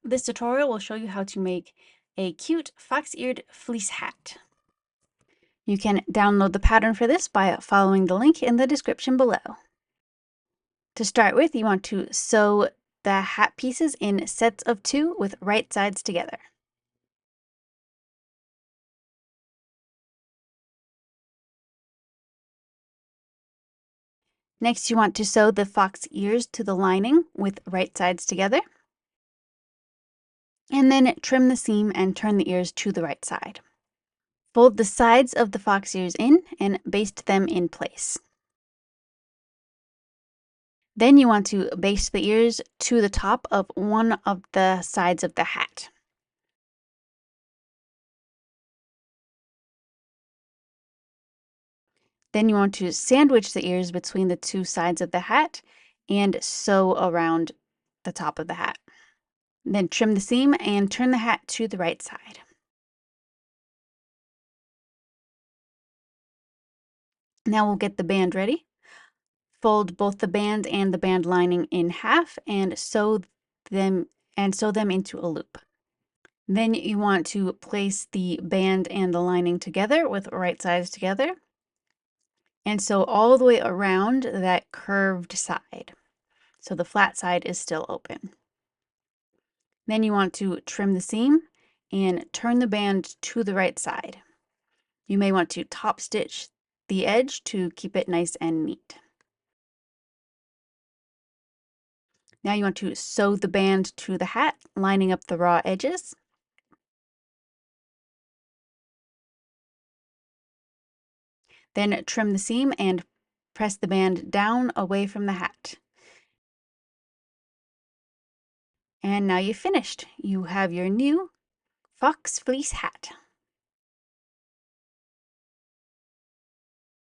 This tutorial will show you how to make a cute fox-eared fleece hat. You can download the pattern for this by following the link in the description below. To start with, you want to sew the hat pieces in sets of 2 with right sides together. Next, you want to sew the fox ears to the lining with right sides together. And then trim the seam and turn the ears to the right side. Fold the sides of the fox ears in and baste them in place. Then you want to baste the ears to the top of one of the sides of the hat. Then you want to sandwich the ears between the 2 sides of the hat and sew around the top of the hat. Then trim the seam and turn the hat to the right side. Now we'll get the band ready. Fold both the band and the band lining in half and sew them into a loop. Then you want to place the band and the lining together with right sides together and sew all the way around that curved side. So the flat side is still open. Then you want to trim the seam and turn the band to the right side. You may want to top stitch the edge to keep it nice and neat. Now you want to sew the band to the hat, lining up the raw edges. Then trim the seam and press the band down away from the hat. And now you've finished. You have your new fox fleece hat.